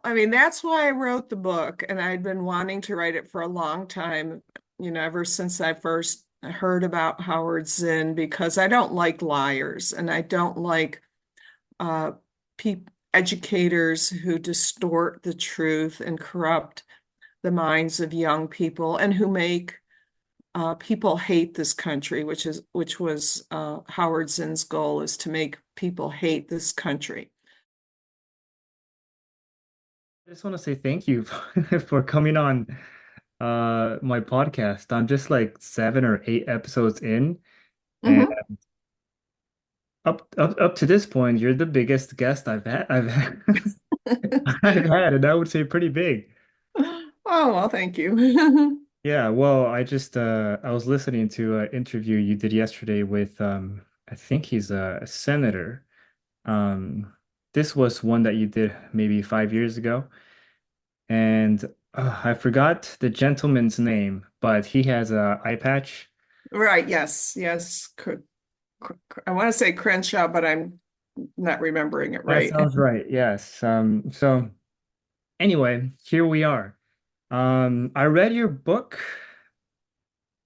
I mean, that's why I wrote the book, and I'd been wanting to write it for a long time, ever since I first heard about Howard Zinn, because I don't like liars and I don't like uh, pe educators who distort the truth and corrupt the minds of young people and who make people hate this country, which was Howard Zinn's goal, is to make people hate this country. I just want to say thank you for coming on my podcast. I'm just like 7 or 8 episodes in, and Hmm. up to this point, you're the biggest guest I've had I've had, and I would say pretty big. Oh, well, thank you. Yeah, well, I was listening to an interview you did yesterday with I think he's a senator. Um this was one that you did maybe 5 years ago. And I forgot the gentleman's name, but he has a eye patch. Right, yes, yes. I want to say Crenshaw, but I'm not remembering it That right. sounds right. Yes. So anyway, here we are. I read your book.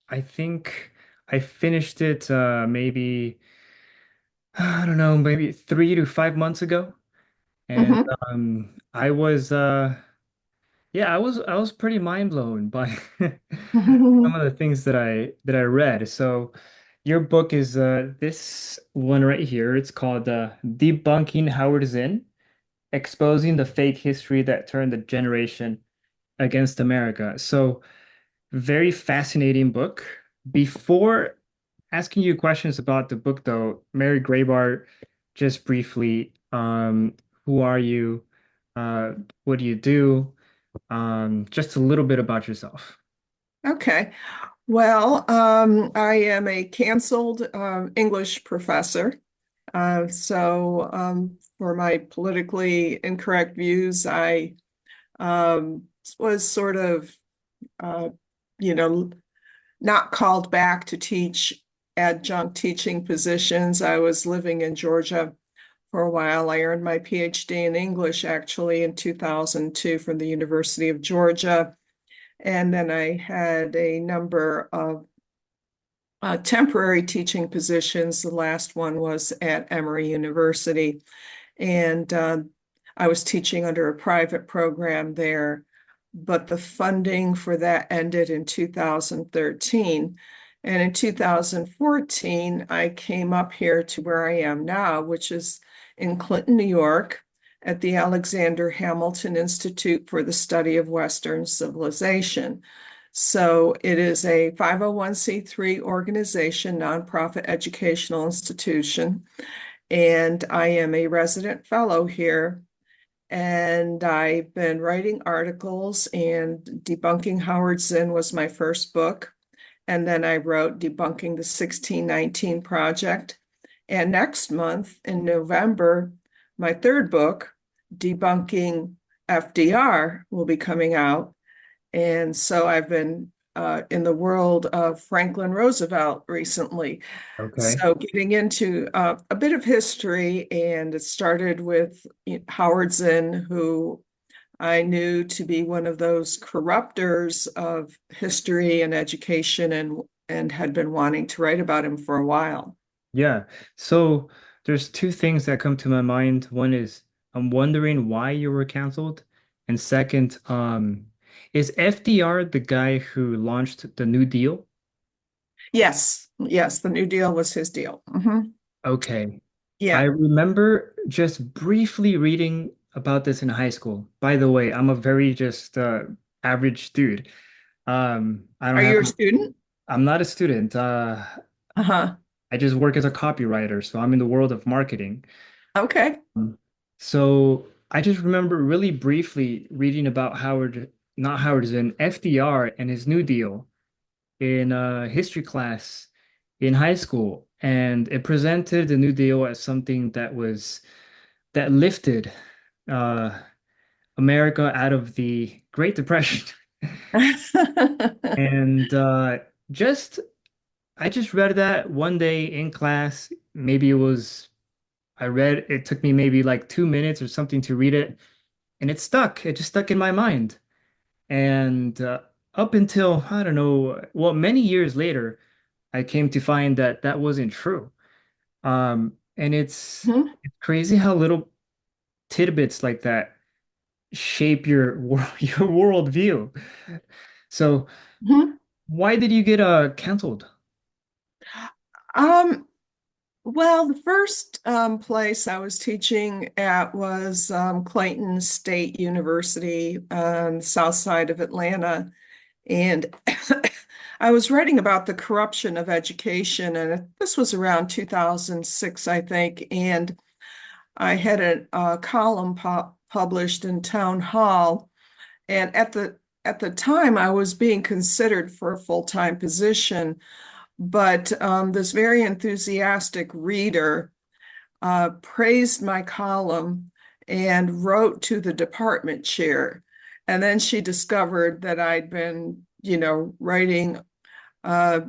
I think I finished it maybe I don't know, maybe 3 to 5 months ago. And Hmm. I was yeah, I was pretty mind blown by some of the things that I read. So your book is this one right here. It's called Debunking Howard Zinn, Exposing the Fake History That Turned the Generation Against America. So very fascinating book. Before asking you questions about the book though, Mary Grabar, just briefly, who are you? Uh, what do you do? Just a little bit about yourself. Okay. Well, I am a canceled English professor. So for my politically incorrect views, I was sort of, uh, you know, not called back to teach adjunct teaching positions. I was living in Georgia for a while. I earned my PhD in English actually in 2002 from the University of Georgia. And then I had a number of temporary teaching positions. The last one was at Emory University. And I was teaching under a private program there, but the funding for that ended in 2013. And in 2014, I came up here to where I am now, which is in Clinton, New York, at the Alexander Hamilton Institute for the Study of Western Civilization. So it is a 501(c)(3) organization, nonprofit educational institution, and I am a resident fellow here. And I've been writing articles, and Debunking Howard Zinn was my first book. And then I wrote Debunking the 1619 Project. And next month in November, my third book, Debunking FDR, will be coming out. And so I've been in the world of Franklin Roosevelt recently. Okay. So getting into a bit of history, and it started with Howard Zinn, who I knew to be one of those corruptors of history and education, and had been wanting to write about him for a while. Yeah. So there's two things that come to my mind. One is I'm wondering why you were canceled. And second, is FDR the guy who launched the New Deal? Yes, yes, the New Deal was his deal. Okay. I Yeah. remember just briefly reading about this in high school. By the way, I'm a very just average dude. I don't Are have, you a student? I'm not a student. Uh-huh. I just work as a copywriter, so I'm in the world of marketing. Okay. So I just remember really briefly reading about not Howard Zinn, FDR and his New Deal in history class in high school. And it presented the New Deal as something that lifted uh, America out of the Great Depression. And just I just read that one day in class. Maybe it took me maybe like 2 minutes or something to read it. and it stuck. It just stuck in my mind. And up until, I don't know, well, many years later, I came to find that that wasn't true. And Mhm, it's crazy how little tidbits like that shape your your worldview. So, mhm. why did you get canceled? Um, well, the first place I was teaching at was Clayton State University on the south side of Atlanta. And I was writing about the corruption of education, and this was around 2006, I think. And I had a column published in Town Hall, and at the time, I was being considered for a full-time position, but this very enthusiastic reader praised my column and wrote to the department chair. And then she discovered that I'd been, writing, uh,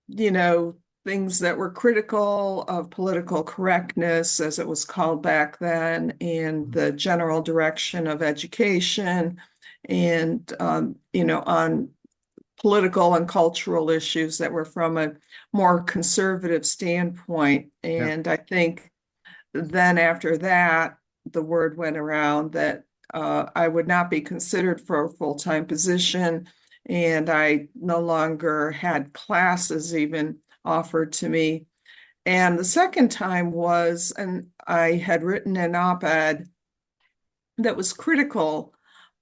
you know, things that were critical of political correctness, as it was called back then, and the general direction of education, and, on political and cultural issues that were from a more conservative standpoint. Yeah. And I think then after that, the word went around that I would not be considered for a full-time position, and I no longer had classes even offered to me. And the second time was, and I had written an op-ed that was critical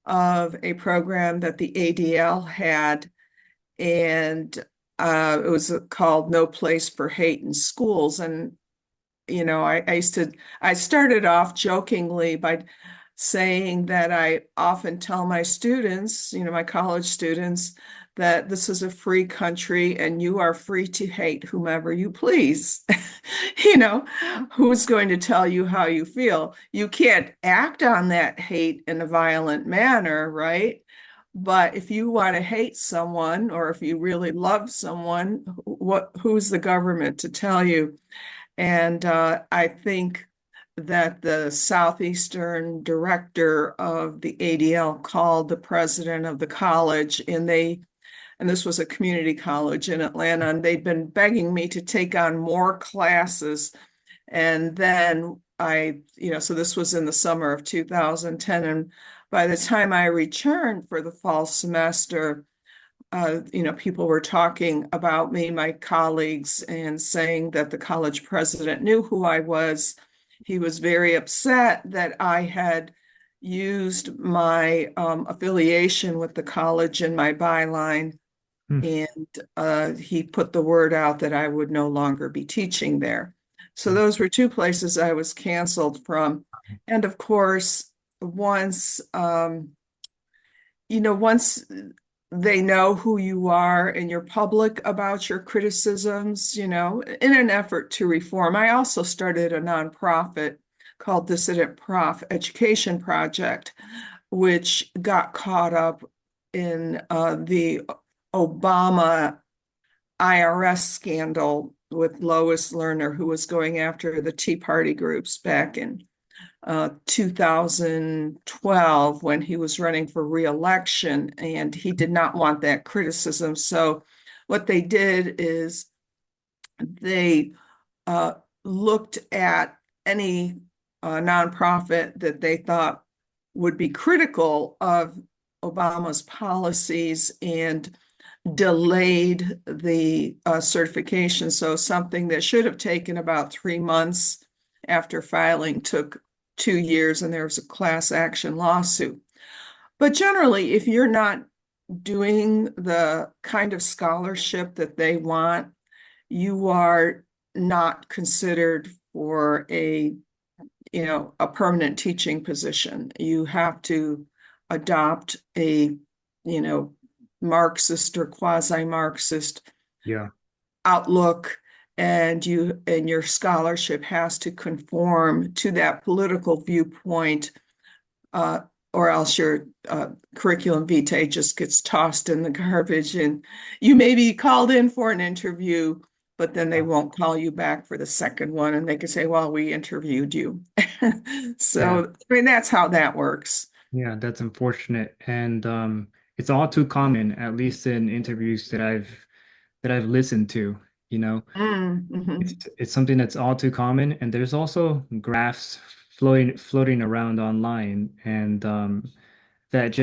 of a program that the ADL had, and it was called No Place for Hate in Schools. And I started off jokingly by saying that I often tell my students, my college students, that this is a free country and you are free to hate whomever you please. You know, who's going to tell you how you feel? You can't act on that hate in a violent manner, right? But if you want to hate someone, or if you really love someone, who's the government to tell you? And I think that the Southeastern director of the ADL called the president of the college, and this was a community college in Atlanta, and they'd been begging me to take on more classes. And then so this was in the summer of 2010. And by the time I returned for the fall semester, people were talking about me, my colleagues, and saying that the college president knew who I was. He was very upset that I had used my affiliation with the college in my byline, Hmm. and he put the word out that I would no longer be teaching there. So those were two places I was canceled from. And of course, once once they know who you are and you're public about your criticisms, in an effort to reform. I also started a nonprofit called Dissident Prof Education Project, which got caught up in the Obama IRS scandal with Lois Lerner, who was going after the Tea Party groups back in 2012 when he was running for re-election, and he did not want that criticism. So what they did is they uh, looked at any nonprofit that they thought would be critical of Obama's policies and delayed the certification. So something that should have taken about 3 months after filing took 2 years, and there was a class action lawsuit. But generally, if you're not doing the kind of scholarship that they want, you are not considered for a permanent teaching position. You have to adopt a, you know, Marxist or quasi-Marxist Yeah. outlook, and your scholarship has to conform to that political viewpoint, uh, or else your curriculum vitae just gets tossed in the garbage, and you may be called in for an interview, but then they won't call you back for the second one, and they can say, well, we interviewed you. Yeah. So, I mean, that's how that works. Yeah, that's unfortunate. And it's all too common, at least in interviews that I've listened to, you know. Mm-hmm. It's something that's all too common. And there's also graphs floating around online and that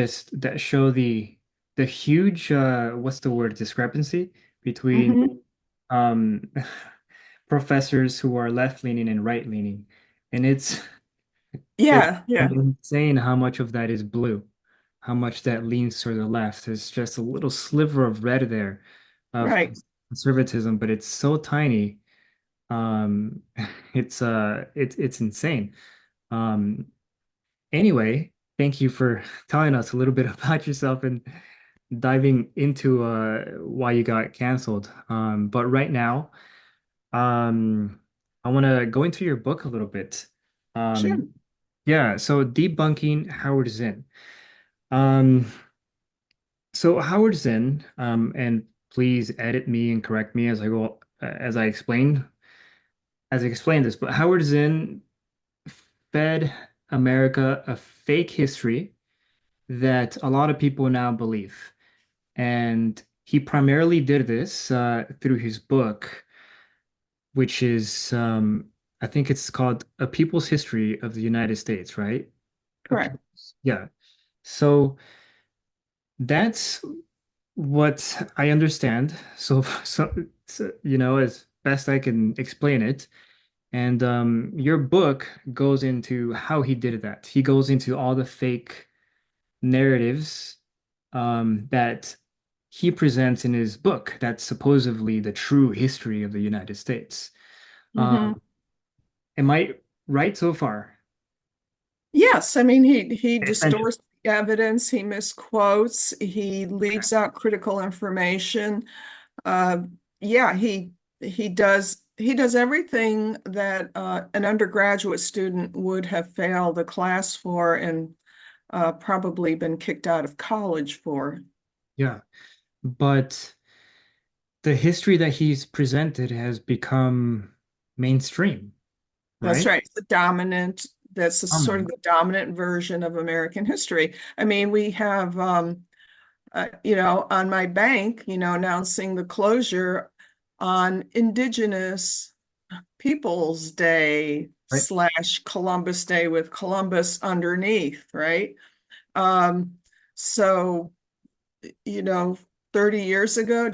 show the huge what's the word discrepancy between Hmm. um professors who are left leaning and right leaning. And it's Yeah, yeah, insane how much of that is blue, how much that leans to the left. There's just a little sliver of red there of right. conservatism, but it's so tiny. Um, it's insane. Um, anyway, thank you for telling us a little bit about yourself and diving into why you got canceled. But right now, I want to go into your book a little bit. Sure. Um, yeah, so debunking Howard Zinn. Um, so Howard Zinn, and please edit me and correct me as I go as I explain this, but Howard Zinn fed America a fake history that a lot of people now believe. And he primarily did this through his book, which is, I think it's called A People's History of the United States, right? Correct. Yeah. So that's what I understand. As best I can explain it. And your book goes into how he did that. He goes into all the fake narratives that he presents in his book. That's supposedly the true history of the United States. Hmm. Um, am I right so far? Yes, I mean he Essentially. distorts the evidence, he misquotes, he Okay. leaves out critical information. Uh, yeah, he does everything that an undergraduate student would have failed a class for and probably been kicked out of college for. Yeah. But the history that he's presented has become mainstream, That's right? right. That's the sort of Dominant, the dominant version of American history. I mean, we have on my bank, announcing the closure on Indigenous Peoples Day right? / Columbus Day with Columbus underneath, right? Um, so, you know, 30 years ago,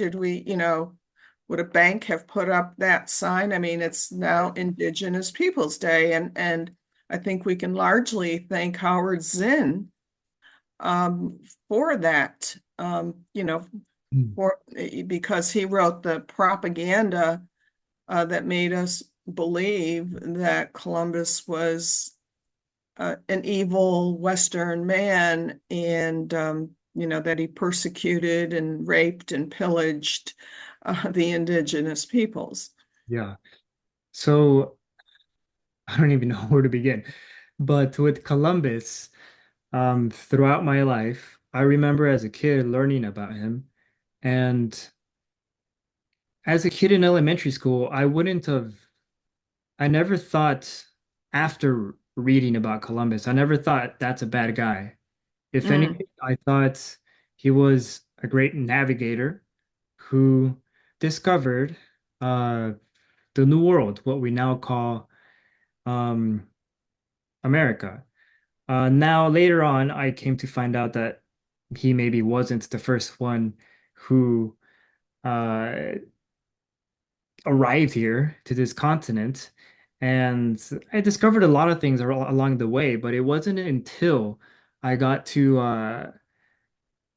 would a bank have put up that sign? I mean, it's now Indigenous Peoples Day, and I think we can largely thank Howard Zinn um, for that. Mm. For because he wrote the propaganda that made us believe that Columbus was an evil Western man and that he persecuted and raped and pillaged the indigenous peoples. Yeah. So I don't even know where to begin. But with Columbus, throughout my life, I remember as a kid learning about him. And as a kid in elementary school, I never thought after reading about Columbus, I never thought that's a bad guy. If Mm, anything, I thought he was a great navigator who discovered uh, the New World, what we now call um, America. Now, later on, I came to find out that he maybe wasn't the first one who uh, arrived here to this continent. And I discovered a lot of things along the way, but it wasn't until I got to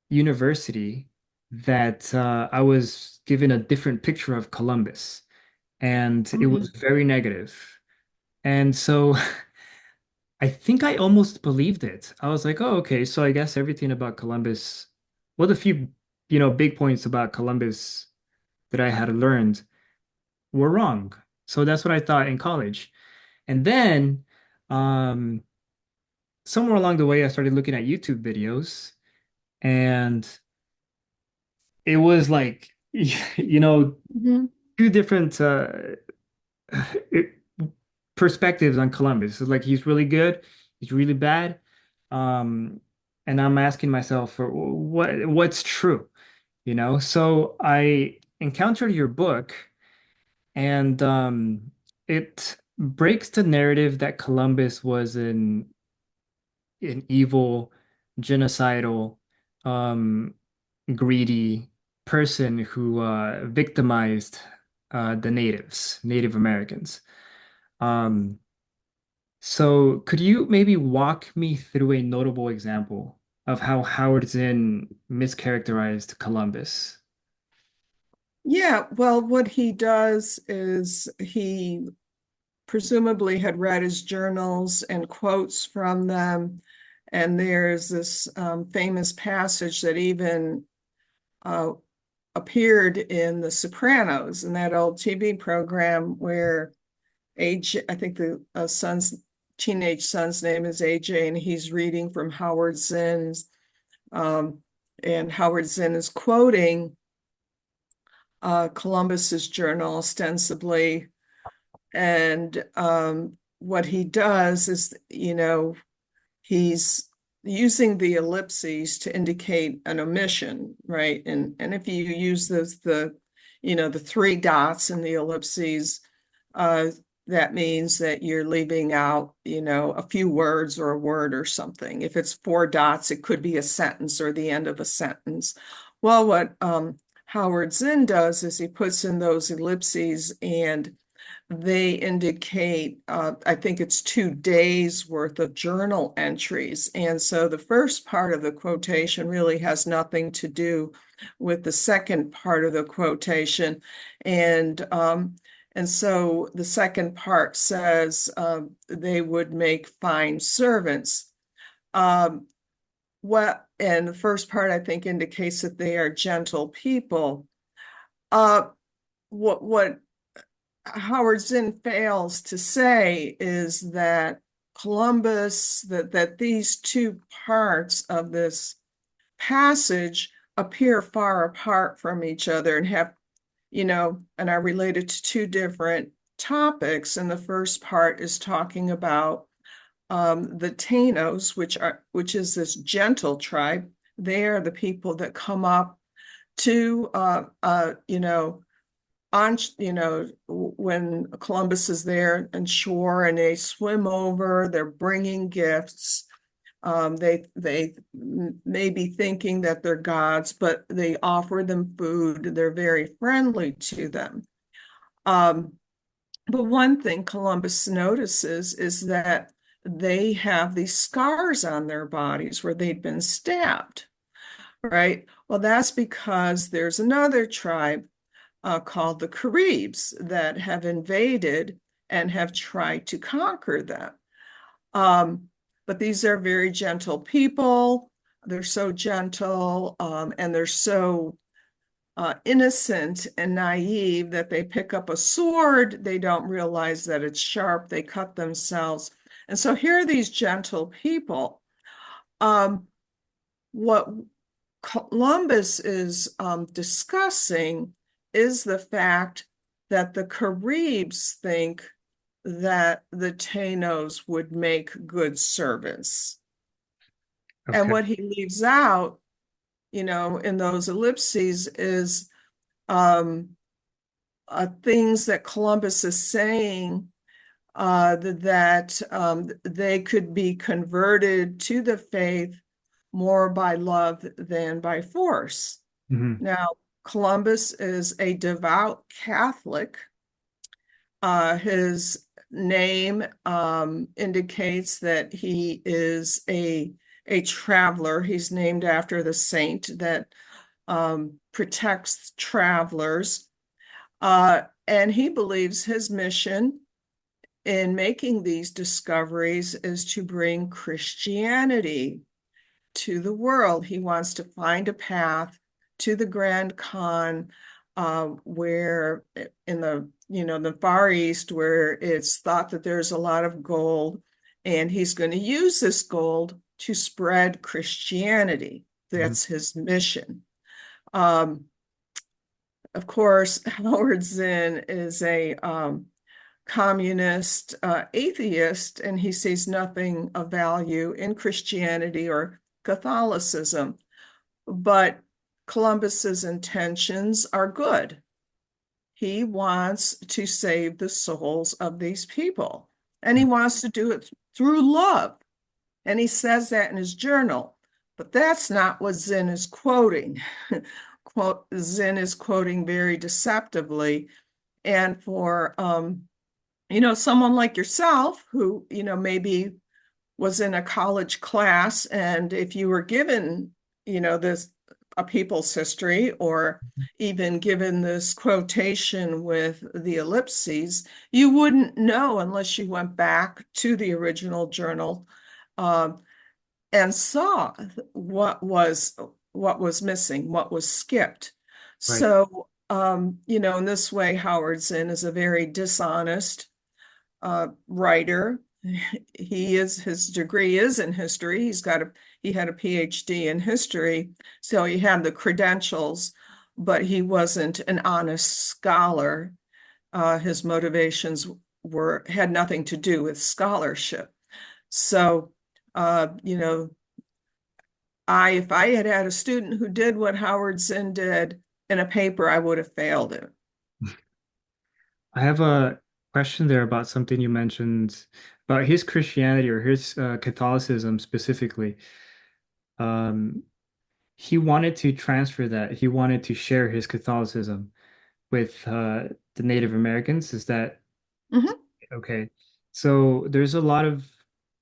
university that I was given a different picture of Columbus, and it was mhm, very negative. And so I think I almost believed it. I was like, oh, okay, so I guess everything about Columbus, well, the few, big points about Columbus that I had learned were wrong. So that's what I thought in college. And then um, somewhere along the way, I started looking at YouTube videos, and it was like, mhm, two different perspectives on Columbus. It's like he's really good, he's really bad. and I'm asking myself for what's true, you know? So I encountered your book, and it breaks the narrative that Columbus was an evil, genocidal, um, greedy person who victimized the natives, Native Americans. Um, so could you maybe walk me through a notable example of how Howard Zinn mischaracterized Columbus? Yeah, well, what he does is he presumably had read his journals and quotes from them. And there's this famous passage that even uh, appeared in The Sopranos, in that old TV program where AJ, I think the son's teenage son's name is AJ, and he's reading from Howard Zinn's, um, and Howard Zinn is quoting Columbus's journal ostensibly. And what he does is, he's using the ellipses to indicate an omission, right? And if you use the three dots in the ellipses, uh, that means that you're leaving out, a few words or a word or something. If it's four dots, it could be a sentence or the end of a sentence. Well, what Howard Zinn does is he puts in those ellipses and they indicate, I think it's 2 days worth of journal entries. And so the first part of the quotation really has nothing to do with the second part of the quotation. And so the second part says they would make fine servants. Um, and the first part, I think, indicates that they are gentle people. Uh, what Howard Zinn fails to say is that that these two parts of this passage appear far apart from each other and have, and are related to two different topics. And the first part is talking about the Tainos, which is this gentle tribe. They are the people that come up to, when Columbus is there on shore and they swim over, they're bringing gifts. They may be thinking that they're gods, but they offer them food. They're very friendly to them. Um, but one thing Columbus notices is that they have these scars on their bodies where they've been stabbed, right? Well, that's because there's another tribe called the Caribs that have invaded and have tried to conquer them. Um, but these are very gentle people. They're so gentle and they're so innocent and naive that they pick up a sword. They don't realize that it's sharp. They cut themselves. And so here are these gentle people. What Columbus is discussing is the fact that the Caribs think that the Tainos would make good servants. And Okay. what he leaves out, in those ellipses is um, things that Columbus is saying that they could be converted to the faith more by love than by force. Hmm. Now, Columbus is a devout Catholic. His name indicates that he is a traveler. He's named after the saint that protects travelers. And he believes his mission in making these discoveries is to bring Christianity to the world. He wants to find a path to the Grand Khan, where in the Far East, where it's thought that there's a lot of gold, and he's going to use this gold to spread Christianity. Hmm. That's his mission. Um, of course, Howard Zinn is a communist atheist, and he sees nothing of value in Christianity or Catholicism, but Columbus's intentions are good. He wants to save the souls of these people, and he wants to do it through love. And he says that in his journal, but that's not what Zinn is quoting. Zinn is quoting very deceptively. And for someone like yourself who, maybe was in a college class, and if you were given, this a people's history, or even given this quotation with the ellipses, you wouldn't know unless you went back to the original journal, um, and saw what was missing, what was skipped. Right. So, in this way, Howard Zinn is a very dishonest writer. His degree is in history. He had a PhD in history, so he had the credentials, but he wasn't an honest scholar. His motivations had nothing to do with scholarship. So, you know, if I had had a student who did what Howard Zinn did in a paper, I would have failed it. I have a question there about something you mentioned about his Christianity or his Catholicism specifically. Um, he wanted to transfer that. He wanted to share his Catholicism with the Native Americans. Is that Mhm. okay? So there's a lot of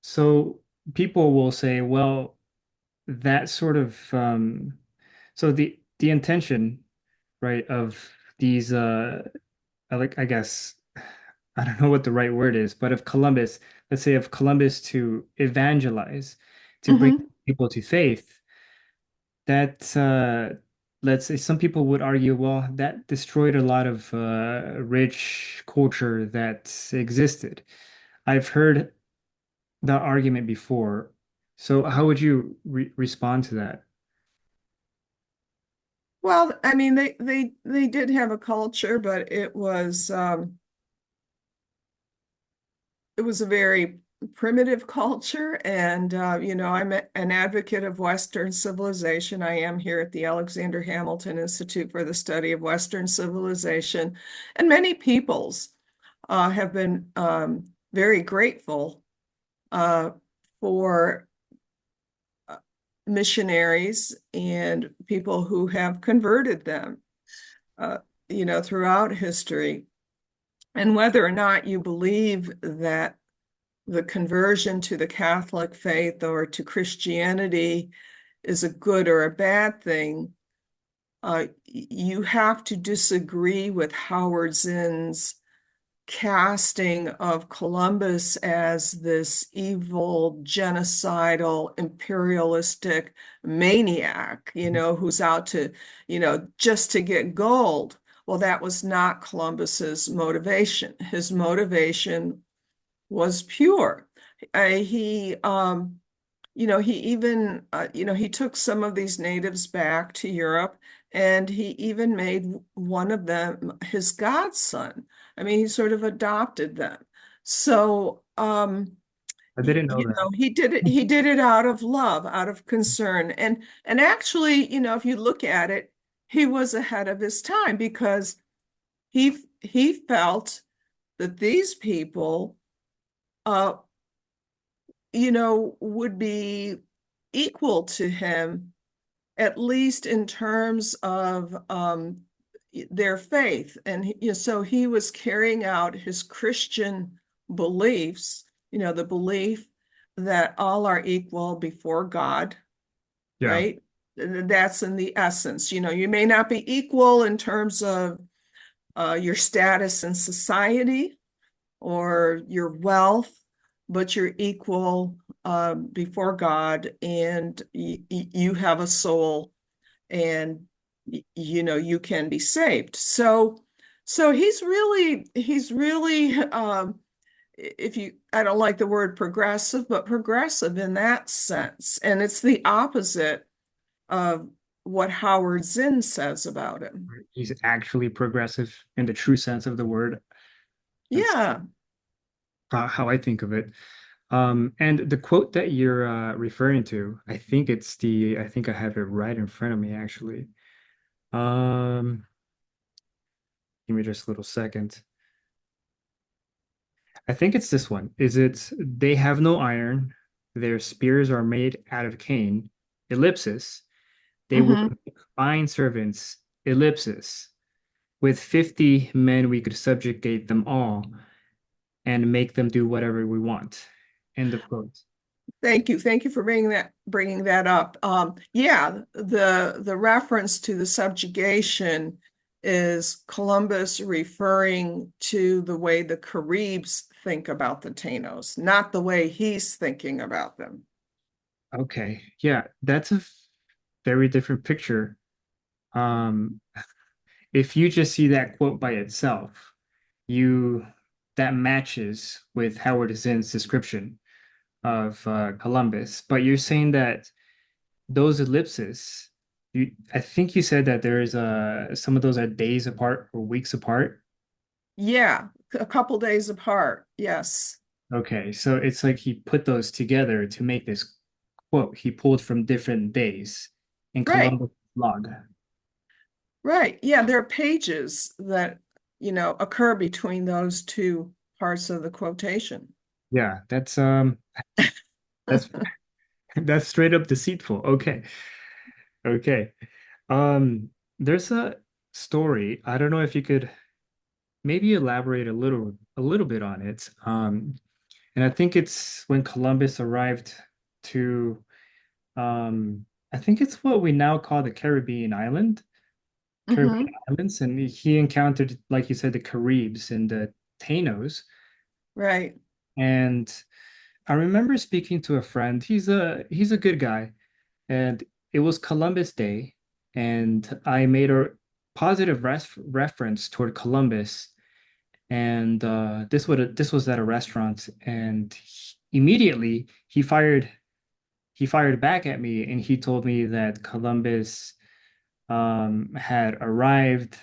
so people will say, well, that sort of so the intention, right, of these I guess I don't know what the right word is, but of Columbus, let's say of Columbus to evangelize, to bring Mhm. people to faith, that let's say some people would argue, well, that destroyed a lot of rich culture that existed. I've heard that argument before. So how would you respond to that? Well, I mean, they did have a culture, but it was a very primitive culture. And I'm an advocate of Western civilization. I am here at the Alexander Hamilton Institute for the Study of Western Civilization, and many peoples have been very grateful uh, for missionaries and people who have converted them, uh, throughout history. And whether or not you believe that the conversion to the Catholic faith or to Christianity is a good or a bad thing, you have to disagree with Howard Zinn's casting of Columbus as this evil, genocidal, imperialistic maniac, who's out to, just to get gold. Well, that was not Columbus's motivation. His motivation was pure. He even, he took some of these natives back to Europe, and he even made one of them his godson. I mean, he sort of adopted them. So, I didn't know that. he did it out of love, out of concern. And actually, if you look at it, he was ahead of his time, because he felt that these people uh, would be equal to him, at least in terms of their faith. And so he was carrying out his Christian beliefs, the belief that all are equal before God, Yeah. right? That's in the essence. You may not be equal in terms of your status in society or your wealth, but you're equal before God, and you have a soul, and you can be saved. So he's really if you I don't like the word progressive, but progressive in that sense, and it's the opposite of what Howard Zinn says about him. He's actually progressive in the true sense of the word. That's Yeah. how I think of it. And the quote that you're referring to, I think I have it right in front of me actually. Um, Give me just a little second. I think it's this one. Is it they have no iron, their spears are made out of cane, ellipsis. They will Hmm. make fine servants, ellipsis. With 50 men, we could subjugate them all and make them do whatever we want. End of quote. Thank you. Thank you for bringing that up. Yeah, the reference to the subjugation is Columbus referring to the way the Caribs think about the Taínos, not the way he's thinking about them. Okay. Yeah, that's a very different picture. Um, if you just see that quote by itself, you that matches with Howard Zinn's description of Columbus. But you're saying that those ellipses, I think you said that there is some of those are days apart or weeks apart. Yeah, a couple days apart. Yes. Okay, so it's like he put those together to make this quote he pulled from different days in Right. Columbus log. Right. Yeah, there are pages that, occur between those two parts of the quotation. Yeah, that's that's straight up deceitful. Okay. Okay. There's a story. I don't know if you could maybe elaborate a little bit on it. And I think it's when Columbus arrived to I think it's what we now call the Caribbean Hmm. islands, and he encountered, like you said, the Caribs and the Taínos. Right. And I remember speaking to a friend. He's a good guy, and it was Columbus Day, and I made a positive reference toward Columbus, and this was at a restaurant, and immediately he fired back at me, and he told me that Columbus had arrived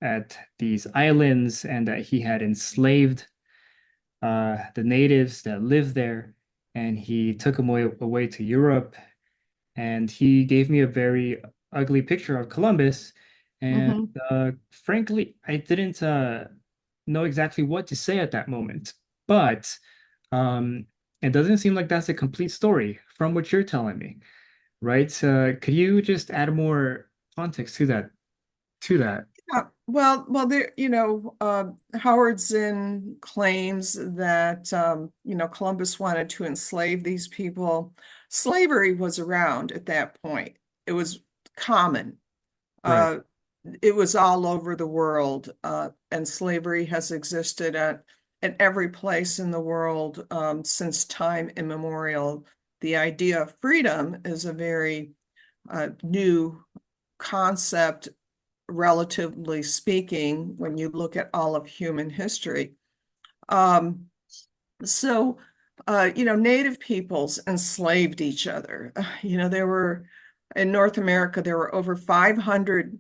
at these islands and that he had enslaved the natives that lived there, and he took them away to Europe. And he gave me a very ugly picture of Columbus. And Hmm. frankly, I didn't know exactly what to say at that moment. But um, it doesn't seem like that's a complete story from what you're telling me, right? Could you just add more context to that? To that? Well, there, Howard Zinn claims that, Columbus wanted to enslave these people. Slavery was around at that point. It was common. Right. Uh, it was all over the world, and slavery has existed at every place in the world, since time immemorial. The idea of freedom is a very new concept, relatively speaking, when you look at all of human history. Um, Native peoples enslaved each other. There were, in North America, there were over 500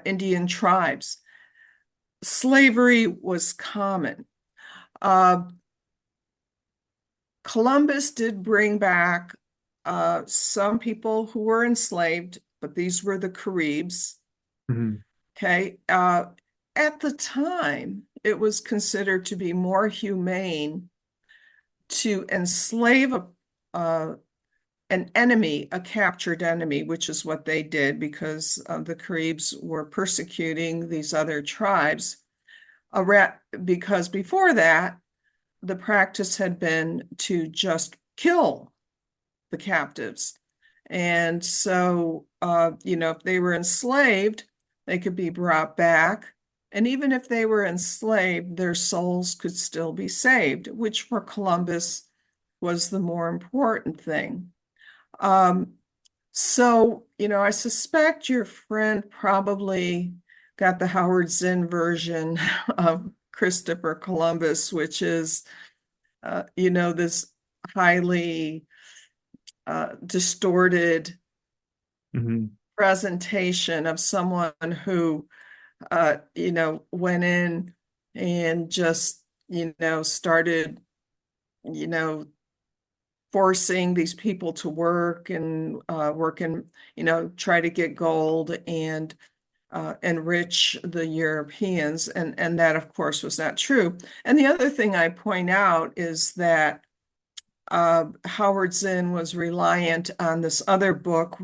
Indian tribes. Slavery was common. Uh, Columbus did bring back some people who were enslaved, but these were the Caribs. Mhm. Okay. At the time, it was considered to be more humane to enslave uh, an enemy, a captured enemy, which is what they did because the Caribs were persecuting these other tribes. Because before that, the practice had been to just kill the captives. And so, if they were enslaved, they could be brought back. And even if they were enslaved, their souls could still be saved, which for Columbus was the more important thing. Um, I suspect your friend probably got the Howard Zinn version of Christopher Columbus, which is, this highly distorted Mhm. presentation of someone who, went in and just, started, you know, forcing these people to work and work and, try to get gold and enrich the Europeans. And that, of course, was not true. And the other thing I point out is that Howard Zinn was reliant on this other book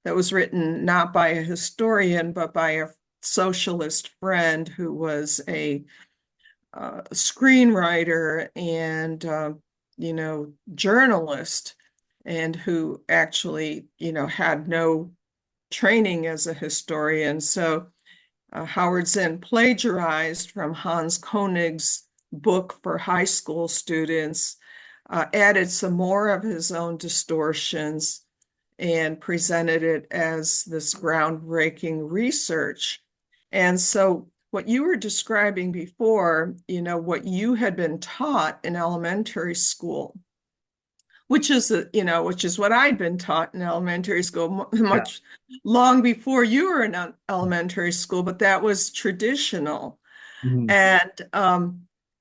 that was written not by a historian, but by a socialist friend who was a screenwriter and journalist, and who actually had no training as a historian. So Howard Zinn plagiarized from Hans Koenig's book for high school students, added some more of his own distortions, and presented it as this groundbreaking research. And so what you were describing before, what you had been taught in elementary school, which is what I'd been taught in elementary school, Yeah. much long before you were in elementary school, but that was traditional. Mhm.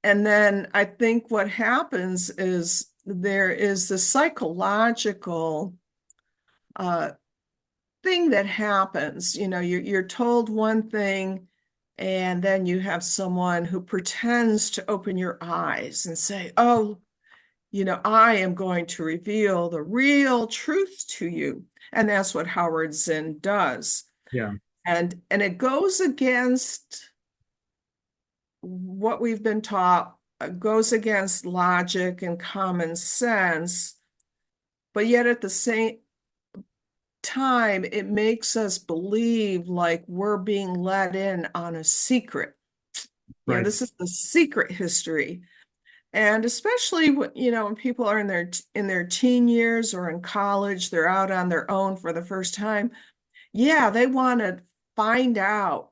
And then I think what happens is there is the psychological uh, thing that happens. You're told one thing, and then you have someone who pretends to open your eyes and say, "Oh, I am going to reveal the real truth to you." And that's what Howard Zinn does. Yeah. And it goes against what we've been taught, goes against logic and common sense, but yet at the same time, it makes us believe like we're being let in on a secret. Right. This is the secret history. And especially when people are in their teen years or in college, they're out on their own for the first time. Yeah, they want to find out,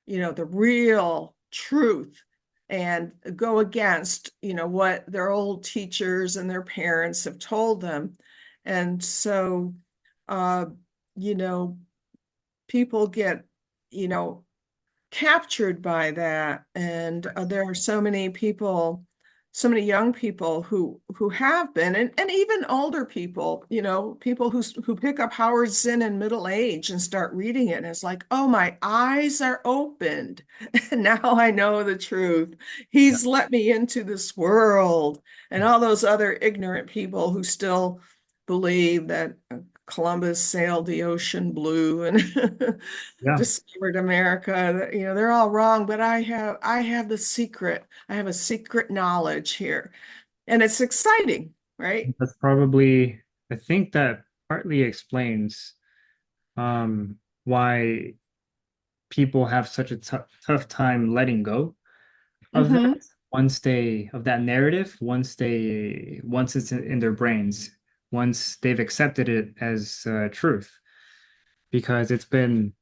the real truth, and go against, what their old teachers and their parents have told them. And so, uh, you know, people get, you know, captured by that. And there are so many people, so many young people who have been, and even older people, people who pick up Howard Zinn in middle age and start reading it, and it's like, oh, my eyes are opened. And now I know the truth. Yeah. He's let me into this world. And all those other ignorant people who still believe that Columbus sailed the ocean blue and Yeah. discovered America. They're all wrong, but I have the secret. I have a secret knowledge here. And it's exciting, right? That's probably, I think that partly explains why people have such a tough time letting go of that Hmm. of that narrative, once it's in their brains, once they've accepted it as truth, because it's been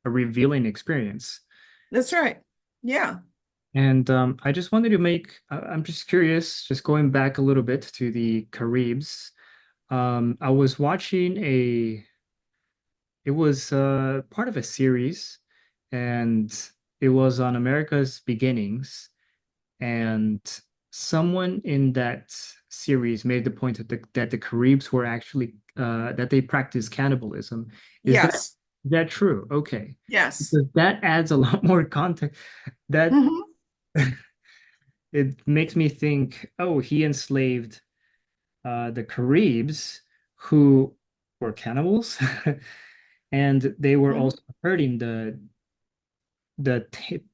a revealing experience. That's right. Yeah. And I just wanted to I'm just curious, just going back a little bit to the Caribs. I was watching it was part of a series, and it was on America's Beginnings. And someone in that series made the point that the Caribs were actually that they practice cannibalism. Is Yes. that true? Okay. Yes. Because that adds a lot more context. That Hmm. it makes me think, oh, he enslaved the Caribs, who were cannibals, and they were also hurting the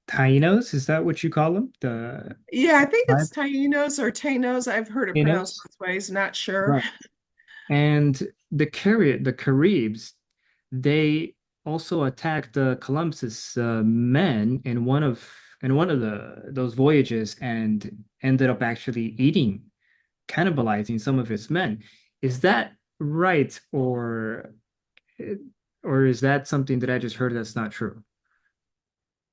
Tainos. Is that what you call them? The Yeah, I think tribe? it's Tainos or Tainos. I've heard it pronounced Tainos? both ways, not sure. Right. And the Caribs, they also attacked Columbus's men in one of the those voyages, and ended up actually cannibalizing some of his men. Is that right, or is that something that I just heard that's not true?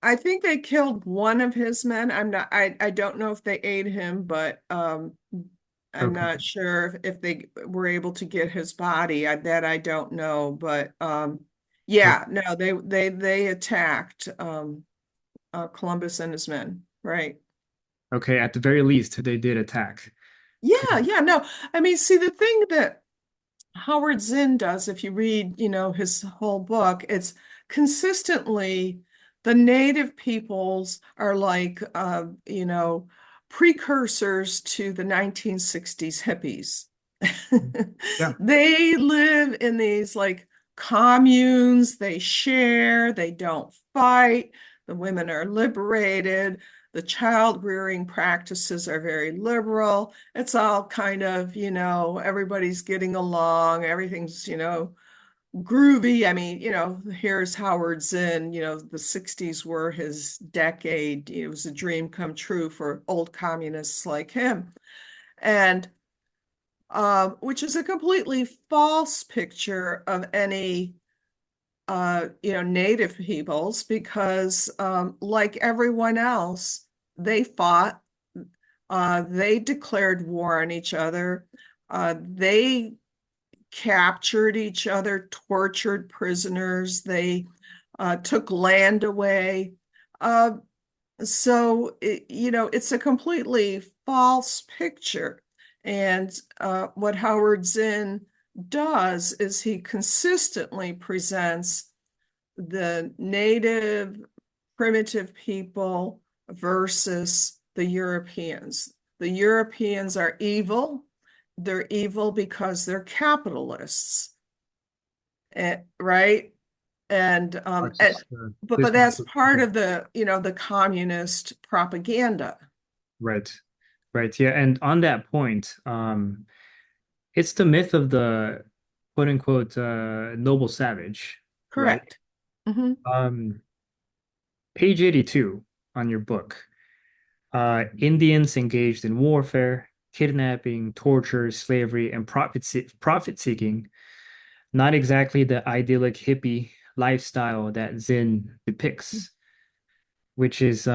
I think they killed one of his men. I don't know if they ate him, but I'm Okay. not sure if they were able to get his body. That I don't know, but yeah, no, they attacked Columbus and his men, right? Okay, at the very least, they did attack. Yeah, no. I mean, see, the thing that Howard Zinn does, if you read, his whole book, it's consistently the native peoples are like, precursors to the 1960s hippies. Yeah. They live in these like communes, they share, they don't fight, the women are liberated, the child rearing practices are very liberal. It's all kind of, everybody's getting along, everything's, groovy. I mean, here's Howard Zinn, the 60s were his decade. It was a dream come true for old communists like him. And which is a completely false picture of any native peoples because like everyone else, they fought, they declared war on each other, they captured each other, tortured prisoners, they took land away. Uh, it's a completely false picture. And what Howard Zinn does is he consistently presents the native primitive people versus the Europeans. The Europeans are evil. They're evil because they're capitalists, right? And Marxist, but this that's Marxist. part of the communist propaganda. Right. Right. Yeah. And on that point, it's the myth of the quote unquote noble savage, right? Correct. Hmm. Um, page 82 on your book. Indians engaged in warfare, kidnapping, torture, slavery, and profit seeking. Not exactly the idyllic hippie lifestyle that Zinn depicts, which is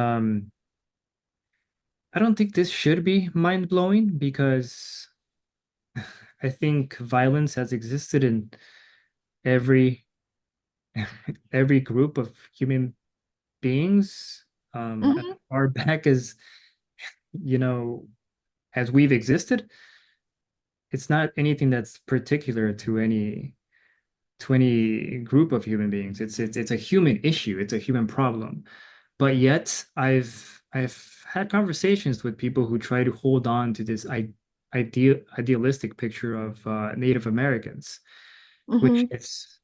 I don't think this should be mind-blowing because I think violence has existed in every every group of human beings as Hmm. far back as you know as we've existed. It's not anything that's particular to any group of human beings. It's a human issue. It's a human problem. But yet I've had conversations with people who try to hold on to this idealistic picture of Native Americans, which Hmm. it's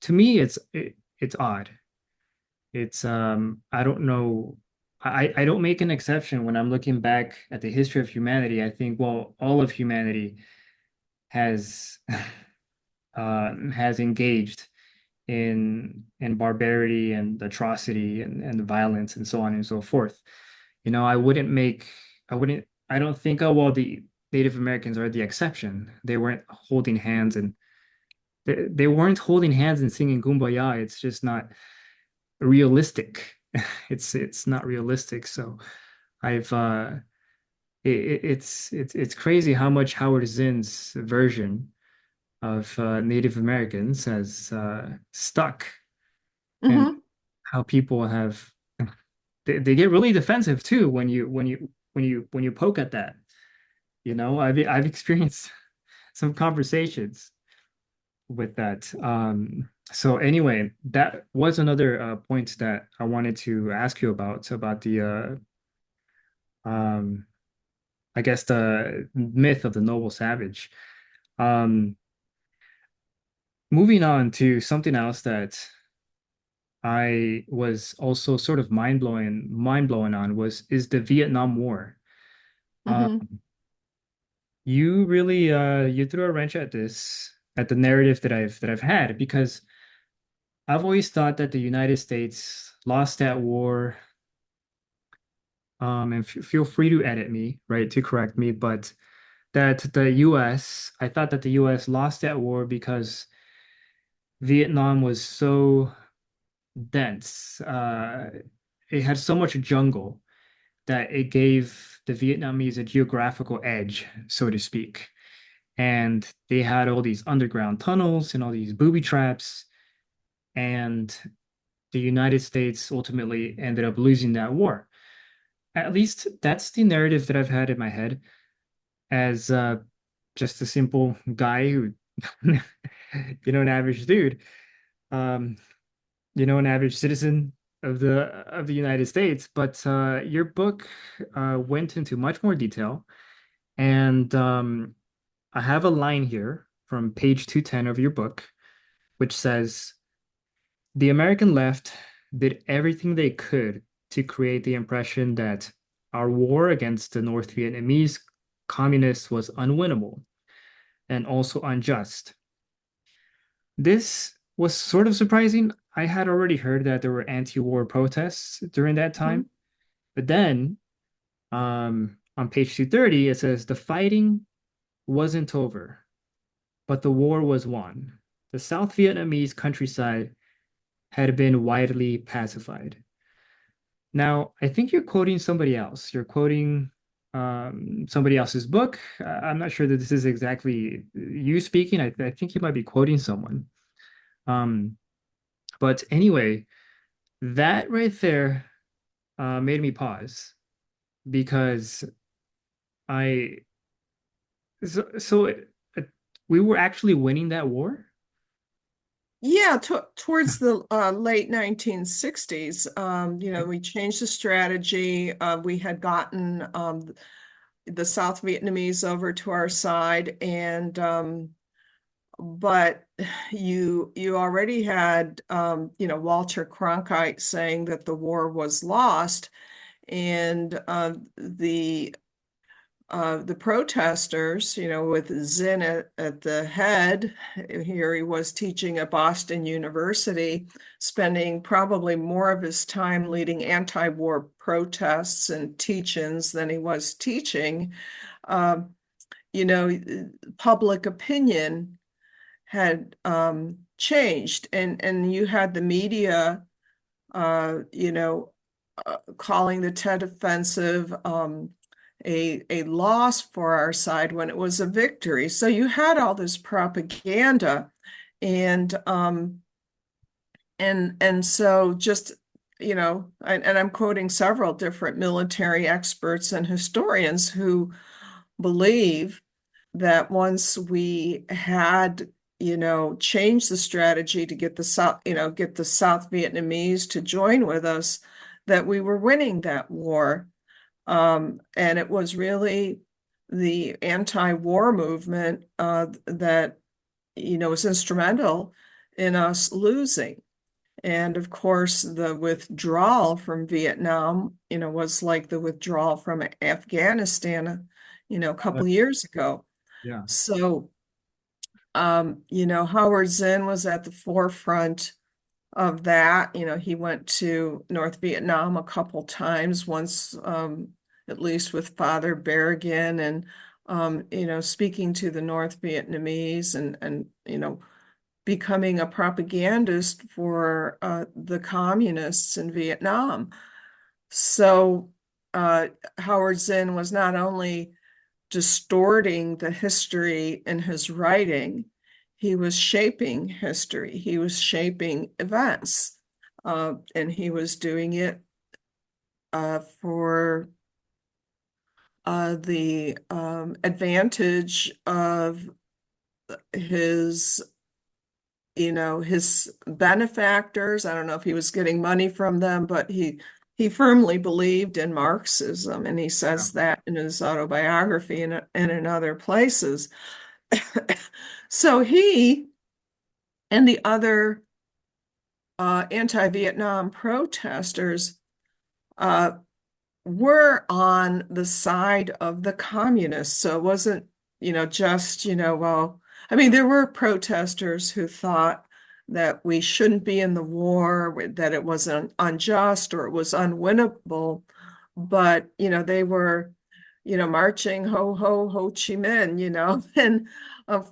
to me it's odd. It's I don't know. I don't make an exception when I'm looking back at the history of humanity. I think, well, all of humanity has has engaged in barbarity and atrocity and violence and so on and so forth. I don't think, oh, well, the Native Americans are the exception. They weren't holding hands and singing Kumbaya. It's just not realistic. It's not realistic. So I've it's crazy how much Howard Zinn's version of Native Americans has stuck and Hmm. how people have they get really defensive too when you poke at that. I've experienced some conversations with that. So anyway, that was another point that I wanted to ask you about the um I guess the myth of the noble savage. Um, moving on to something else that I was also sort of mind blowing on was is the Vietnam War. Uh, Hmm. you really you threw a wrench at the narrative that I've had because I've always thought that the United States lost that war. And feel free to edit me, right, to correct me, but that I thought that the US lost that war because Vietnam was so dense. It had so much jungle that it gave the Vietnamese a geographical edge, so to speak. And they had all these underground tunnels and all these booby traps. And the United States ultimately ended up losing that war. At least that's the narrative that I've had in my head. as just a simple guy who, an average dude, um, an average citizen of the United States. But your book went into much more detail, and I have a line here from page 210 of your book, which says, "The American left did everything they could to create the impression that our war against the North Vietnamese communists was unwinnable and also unjust." This was sort of surprising. I had already heard that there were anti-war protests during that Mhm. time, but then on page 230, it says the fighting wasn't over, but the war was won. The South Vietnamese countryside had been widely pacified. Now, I think you're quoting somebody else. You're quoting somebody else's book. I'm not sure that this is exactly you speaking. I think you might be quoting someone. Um, but anyway, that right there made me pause because I so we were actually winning that war. Yeah, towards the late 1960s, we changed the strategy. We had gotten the South Vietnamese over to our side, and but you already had Walter Cronkite saying that the war was lost, and the protesters, with Zinn at the head. Here he was teaching at Boston University, spending probably more of his time leading anti-war protests and teach-ins than he was teaching. Um, you know, Public opinion had changed, and you had the media, uh, you know, calling the Tet Offensive a loss for our side when it was a victory. So you had all this propaganda, and so just and I'm quoting several different military experts and historians who believe that once we had changed the strategy to get the South Vietnamese to join with us, that we were winning that war. And it was really the anti-war movement that was instrumental in us losing. And of course, the withdrawal from Vietnam, was like the withdrawal from Afghanistan, a couple years ago. Yeah. So, Howard Zinn was at the forefront of that. He went to North Vietnam a couple times, once at least with Father Berrigan, and speaking to the North Vietnamese, and becoming a propagandist for the communists in Vietnam. So Howard Zinn was not only distorting the history in his writing, he was shaping history, he was shaping events, and he was doing it for the advantage of his his benefactors. I don't know if he was getting money from them, but he firmly believed in Marxism, and he Yeah. says that in his autobiography and in other places. So he and the other anti-Vietnam protesters uh, were on the side of the communists. So it wasn't, just, well, I mean, there were protesters who thought that we shouldn't be in the war, that it was unjust or it was unwinnable. But, they were, marching ho, ho, Ho Chi Minh, and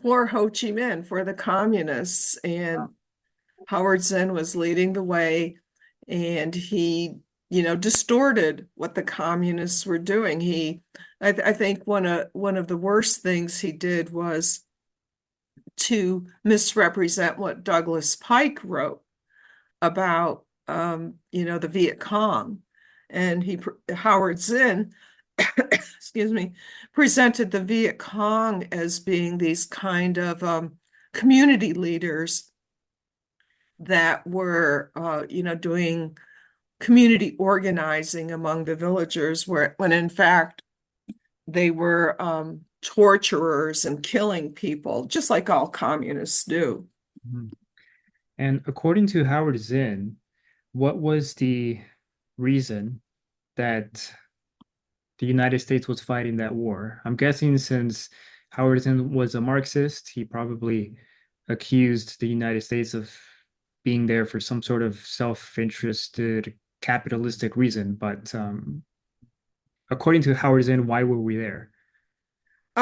for Ho Chi Minh, for the communists. And Howard Zinn was leading the way, and he, distorted what the communists were doing. I think one of the worst things he did was to misrepresent what Douglas Pike wrote about, the Viet Cong. And Howard Zinn excuse me, presented the Viet Cong as being these kind of community leaders that were, doing community organizing among the villagers, when in fact they were torturers and killing people, just like all communists do. Mhm. And according to Howard Zinn, what was the reason that the United States was fighting that war? I'm guessing since Howard Zinn was a Marxist, he probably accused the United States of being there for some sort of self-interested capitalistic reason. But according to Howard Zinn, why were we there?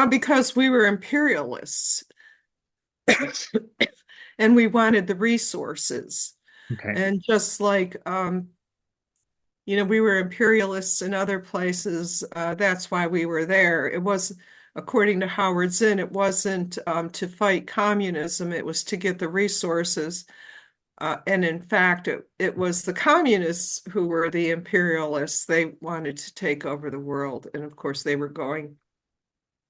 Because we were imperialists and we wanted the resources. Okay. And just like, we were imperialists in other places, that's why we were there. It was, according to Howard Zinn, it wasn't to fight communism, it was to get the resources. And in fact, it was the communists who were the imperialists. They wanted to take over the world. And of course, they were going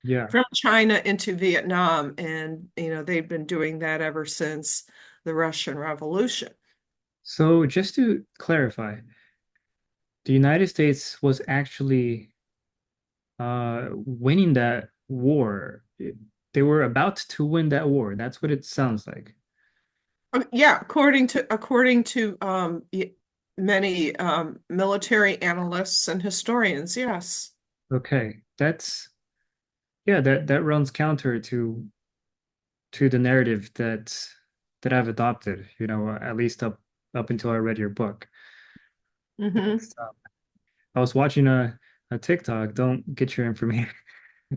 Yeah. from China into Vietnam. And, they've been doing that ever since the Russian Revolution. So just to clarify, the United States was actually winning that war. They were about to win that war. That's what it sounds like. Yeah, according to many military analysts and historians, yes. Okay. That's yeah, that runs counter to the narrative that I've adopted, at least up until I read your book. Hmm. I was watching a TikTok. Don't get your information.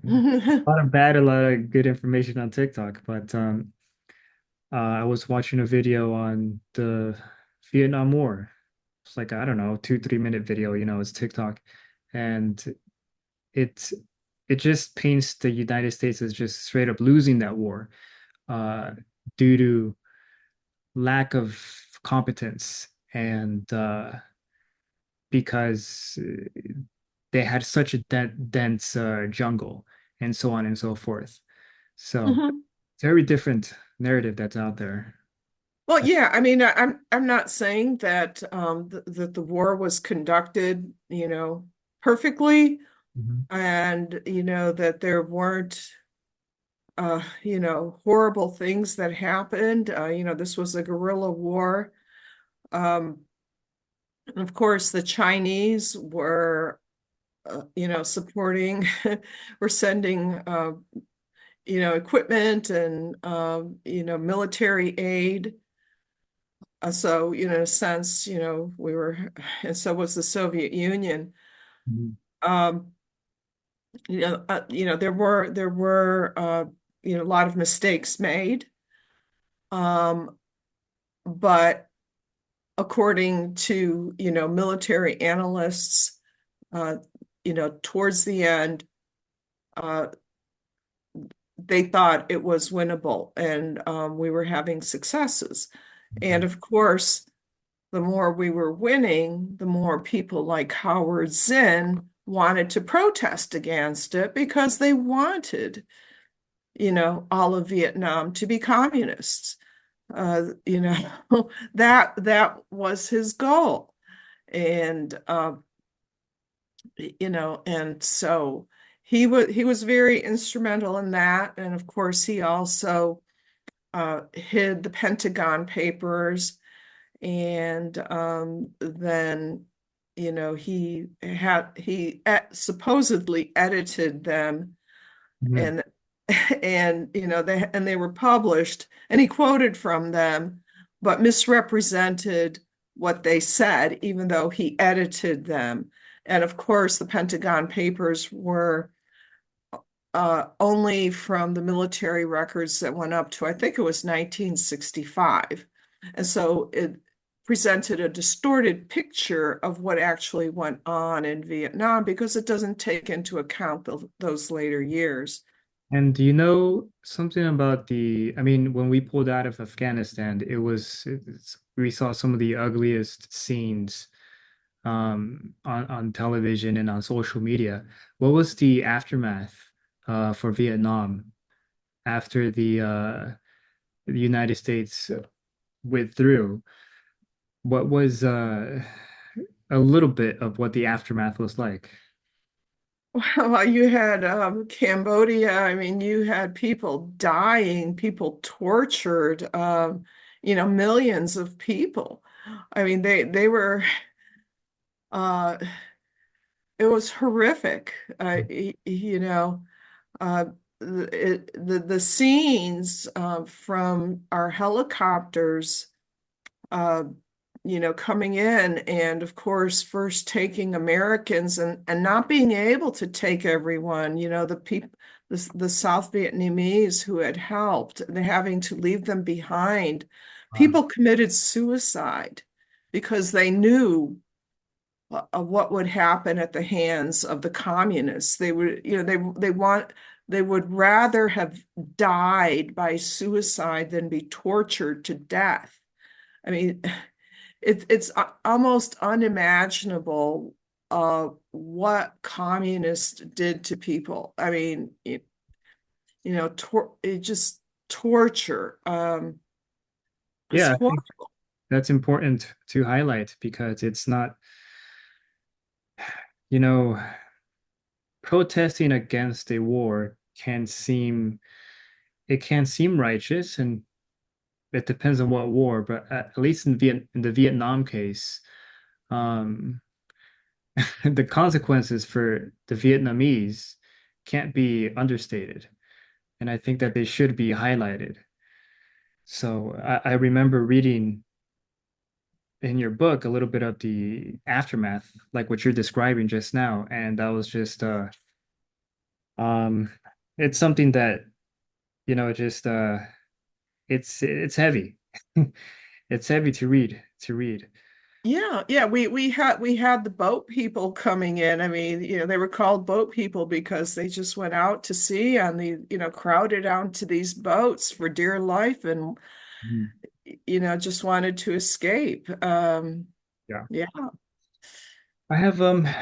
A lot of bad, a lot of good information on TikTok, but I was watching a video on the Vietnam War. It's like, I don't know, 2, 3 minute video, it's TikTok. And it it just paints the United States as just straight up losing that war uh, due to lack of competence and because they had such a dense jungle and so on and so forth. So, Hmm. very different narrative that's out there. Well, yeah, I mean, I'm not saying that that the war was conducted, perfectly, Mhm. and that there weren't horrible things that happened. This was a guerrilla war. Um, and of course, the Chinese were, supporting, were sending, equipment and, military aid. So, in a sense, we were, and so was the Soviet Union. Mhm. Um, there were, a lot of mistakes made. Um, but according to, military analysts, uh, towards the end, uh, they thought it was winnable and we were having successes. And Okay. of course, the more we were winning, the more people like Howard Zinn wanted to protest against it because they wanted, all of Vietnam to be communists. That was his goal. And and so he was very instrumental in that. And of course, he also hid the Pentagon Papers, and then he supposedly edited them, Mhm. and they were published, and he quoted from them, but misrepresented what they said, even though he edited them. And of course, the Pentagon Papers were only from the military records that went up to, I think it was 1965. And so it presented a distorted picture of what actually went on in Vietnam because it doesn't take into account those later years. And do you know something about I mean, when we pulled out of Afghanistan, we saw some of the ugliest scenes on television and on social media. What was the aftermath for Vietnam after the United States withdrew? What was a little bit of what the aftermath was like? Well, you had Cambodia. I mean, you had people dying, people tortured, millions of people. I mean, they were uh, it was horrific. You know, uh, the scenes from our helicopters, uh, coming in, and of course, first taking Americans and not being able to take everyone, the people, the South Vietnamese who had helped, and having to leave them behind. Wow. People committed suicide because they knew what would happen at the hands of the communists. They would, they would rather have died by suicide than be tortured to death. I mean, it's almost unimaginable what communists did to people. I mean, it just torture. It's Yeah, I think horrible. that's important to highlight because it's not, you know, protesting against a war can seem righteous, and it depends on what war, but at least in the Vietnam case, um, the consequences for the Vietnamese can't be understated, and I think that they should be highlighted. So I remember reading in your book a little bit of the aftermath, like what you're describing just now, and that was just um it's something that just it's heavy. It's heavy to read. Yeah, yeah, we had the boat people coming in. I mean, they were called boat people because they just went out to sea on crowded onto these boats for dear life, and Mhm. just wanted to escape. Yeah. Yeah. I have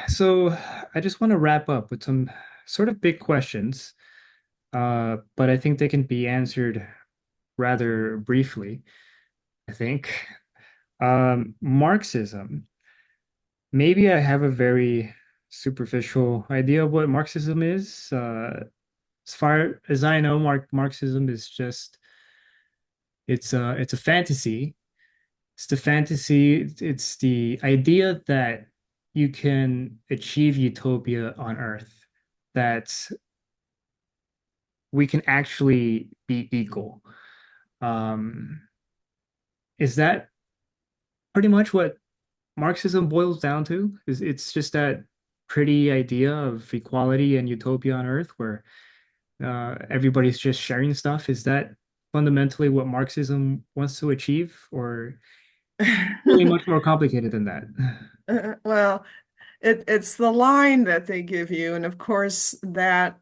so I just want to wrap up with some sort of big questions, but I think they can be answered rather briefly, I think. Marxism. Maybe I have a very superficial idea of what Marxism is. As far as I know, Marxism is just it's a fantasy. It's the fantasy, it's the idea that you can achieve utopia on Earth, that we can actually be equal. Um, is that pretty much what Marxism boils down to? Is it's just that pretty idea of equality and utopia on Earth where everybody's just sharing stuff? Is that fundamentally what Marxism wants to achieve, or really much more complicated than that? Well, it's the line that they give you, and of course that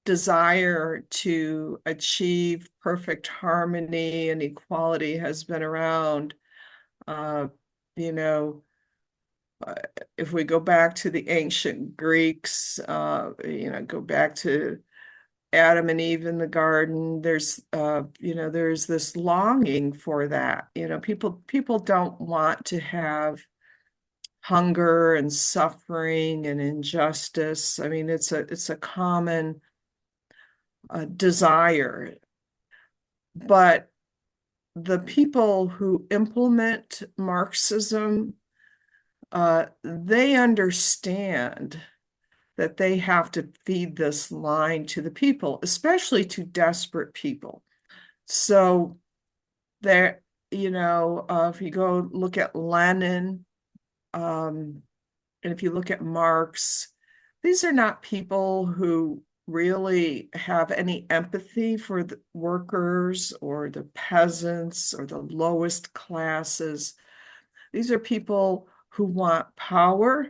desire to achieve perfect harmony and equality has been around. Uh, you know, uh, if we go back to the ancient Greeks, go back to Adam and Eve in the garden, there's this longing for that. People don't want to have hunger and suffering and injustice. I mean, it's a common desire, but the people who implement Marxism, they understand that they have to feed this line to the people, especially to desperate people. So there, if you go look at Lenin, um, and if you look at Marx, these are not people who really have any empathy for the workers or the peasants or the lowest classes. These are people who want power,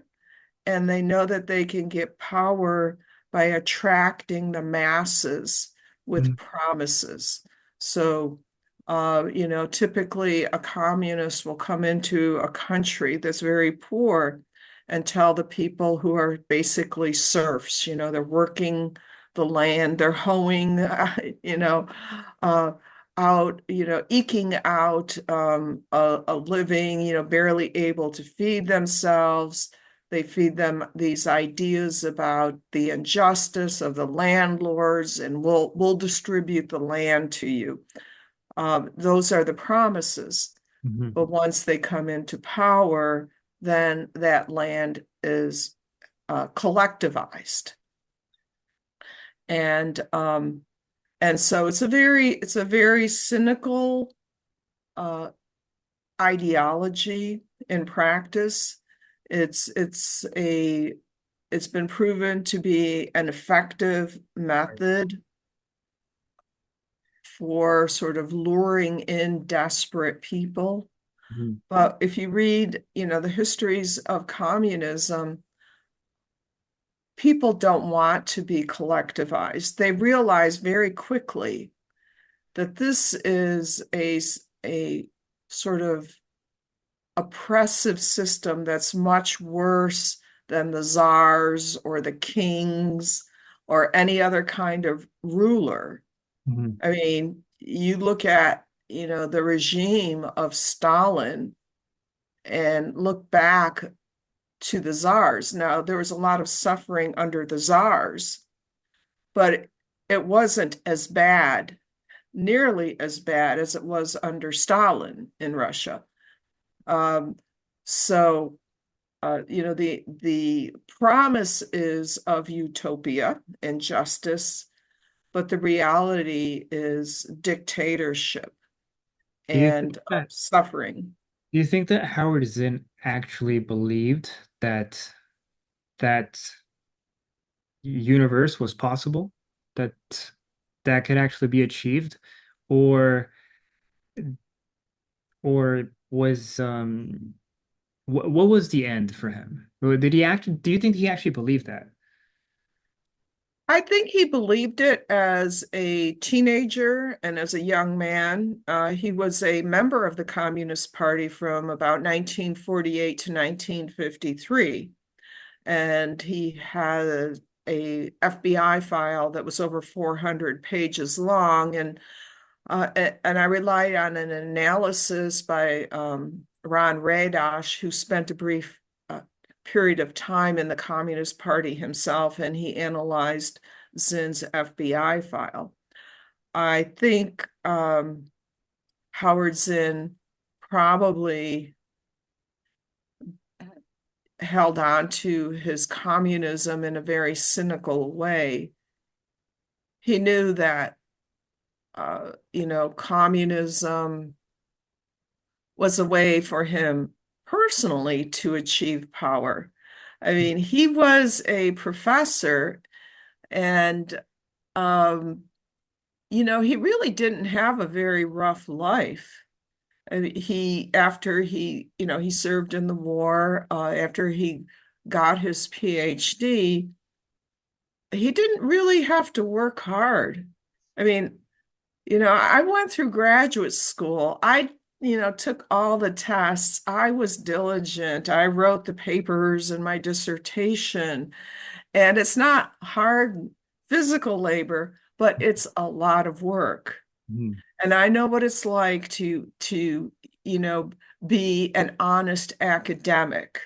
and they know that they can get power by attracting the masses with Mm. promises. So Typically a communist will come into a country that's very poor and tell the people who are basically serfs, they're working the land, they're hoeing, you know, uh, out, eking out a living, barely able to feed themselves. They feed them these ideas about the injustice of the landlords, and we'll distribute the land to you. Those are the promises. Mhm. But once they come into power, then that land is collectivized. And and so it's a very cynical uh, ideology in practice. It's been proven to be an effective Right. method for sort of luring in desperate people. Mhm. But if you read, the histories of communism, people don't want to be collectivized. They realize very quickly that this is a sort of oppressive system that's much worse than the czars or the kings or any other kind of ruler. Mhm. I mean, you look at, the regime of Stalin and look back to the czars. Now, there was a lot of suffering under the czars, but it wasn't as bad, nearly as bad as it was under Stalin in Russia. Um, so, the promise is of utopia and justice, but the reality is dictatorship Do you think and that suffering. do you think that Howard Zinn actually believed that that universe was possible, that that could actually be achieved, or was what was the end for him? Or did he actually do you think he actually believed that? I think he believed it as a teenager and as a young man. He was a member of the Communist Party from about 1948 to 1953, and he had a FBI file that was over 400 pages long, and I relied on an analysis by Ron Radosh, who spent a brief period of time in the Communist Party himself, and he analyzed Zinn's FBI file. I think Howard Zinn probably held on to his communism in a very cynical way. He knew that, communism was a way for him personally to achieve power. I mean, he was a professor and, um, he really didn't have a very rough life. I mean, after he served in the war, after he got his PhD, he didn't really have to work hard. I mean, I went through graduate school. I, took all the tests. I was diligent. I wrote the papers in my dissertation. And it's not hard physical labor, but it's a lot of work. Mhm. And I know what it's like to, you know, be an honest academic.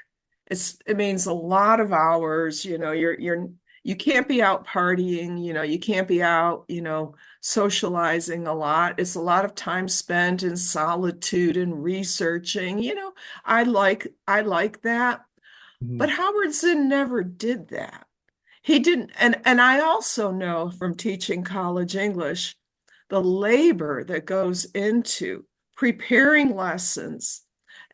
It means a lot of hours, you can't be out partying, you can't be out, socializing a lot. It's a lot of time spent in solitude and researching. I like that. But Mhm. Howard Zinn never did that. He didn't, and I also know from teaching college English the labor that goes into preparing lessons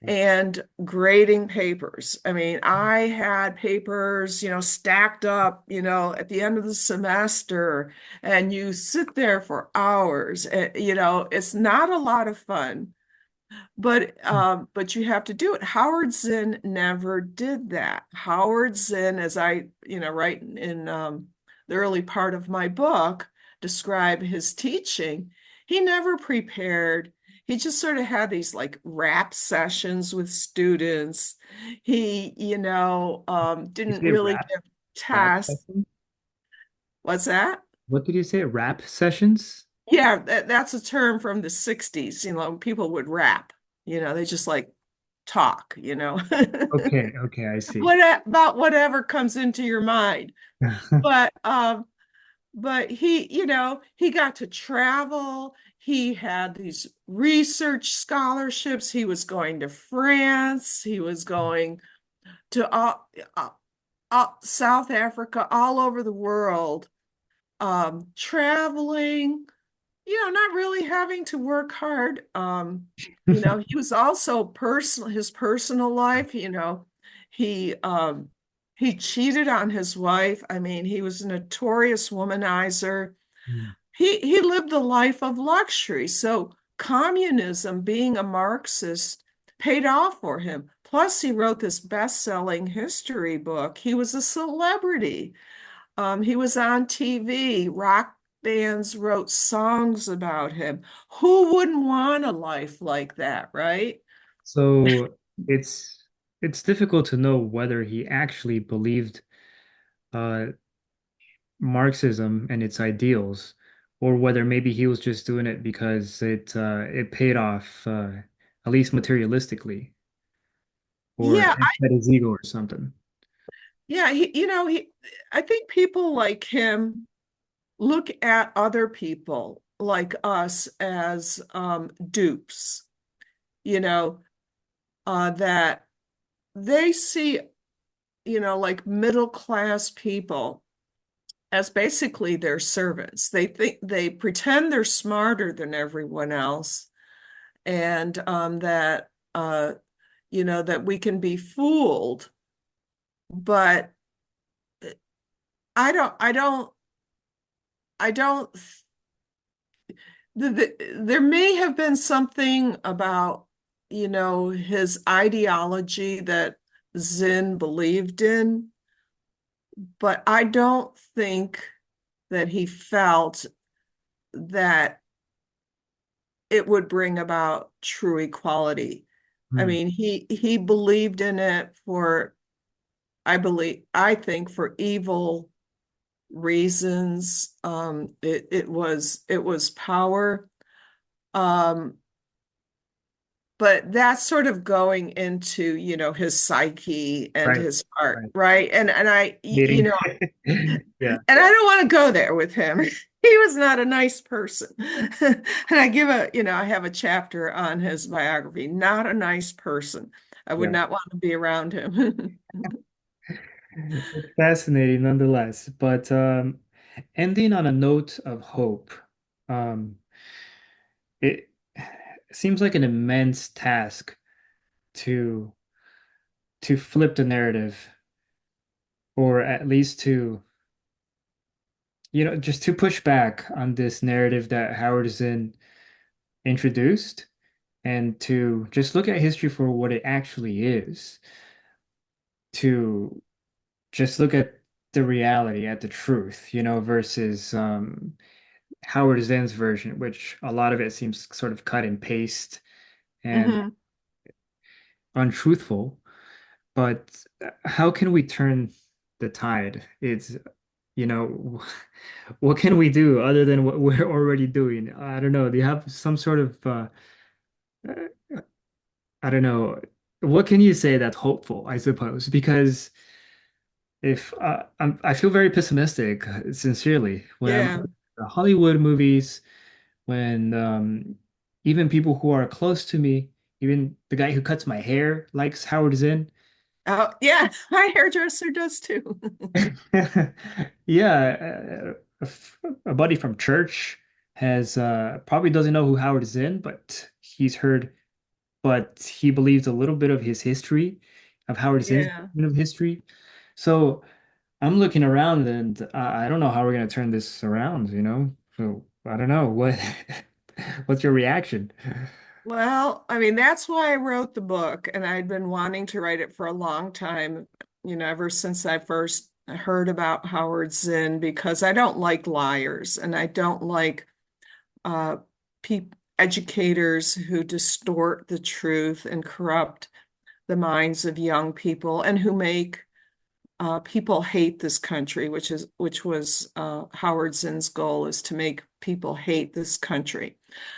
and grading papers. I mean, I had papers, stacked up, at the end of the semester, and you sit there for hours. It's not a lot of fun. But you have to do it. Howard Zinn never did that. Howard Zinn, as I write in the early part of my book, describe his teaching. he never prepared. He just sort of had these like rap sessions with students. He, You didn't say really rap, give rap tests. session? What's that? What did you say? Rap sessions? Yeah, that's a term from the 60s. People would rap, they just like talk. Okay, okay, I see. About whatever comes into your mind. But he got to travel. He had these research scholarships. He was going to France. He was going to South Africa, all over the world, traveling, not really having to work hard. He was also his personal life, he um he cheated on his wife. I mean, he was a notorious womanizer. Hmm. He lived a life of luxury. So communism, being a Marxist, paid off for him. Plus, he wrote this best-selling history book. He was a celebrity. He was on TV. Rock bands wrote songs about him. Who wouldn't want a life like that, right? So it's it's difficult to know whether he actually believed uh Marxism and its ideals, or whether maybe he was just doing it because it paid off at least materialistically, or Yeah, it fed his ego or something. yeah, I think people like him look at other people like us as dupes, you know, that they see, like middle class people as basically their servants. They pretend they're smarter than everyone else, and that we can be fooled. But I don't, I don't, I don't. There may have been something about, his ideology that Zinn believed in, but I don't think that he felt that it would bring about true equality. I Hmm. mean, he believed in it I think for evil reasons. It was power. Um, but that's sort of going into, his psyche and Right, his heart, right. right? And Meeting. Yeah, and I don't want to go there with him. He was not a nice person. And I have a chapter on his biography. Not a nice person. I would yeah. not want to be around him. It's fascinating nonetheless. But ending on a note of hope, um, it seems like an immense task to flip the narrative, or at least to, just to push back on this narrative that Howard Zinn introduced, and to just look at history for what it actually is, to just look at the reality, at the truth, versus Howard Zinn's version, which a lot of it seems sort of cut and paste and Mhm. untruthful. But how can we turn the tide? You know, what can we do other than what we're already doing? I don't know. Do you have some sort of I don't know. What can you say that's hopeful, I suppose? Because if I feel very pessimistic, sincerely, when I'm Yeah. looking at the Hollywood movies, when even people who are close to me, even the guy who cuts my hair likes Howard Zinn. Oh, yeah. My hairdresser does too. Yeah, a buddy from church has probably doesn't know who Howard Zinn, but he believes a little bit of his history, of Howard Zinn's Yeah. version of history. So I'm looking around, and I don't know how we're gonna turn this around. So I don't know what's your reaction? Well, I mean, that's why I wrote the book, and I'd been wanting to write it for a long time, ever since I first heard about Howard Zinn, because I don't like liars and I don't like uh, educators who distort the truth and corrupt the minds of young people and who make people hate this country, which was Howard Zinn's goal, is to make people hate this country.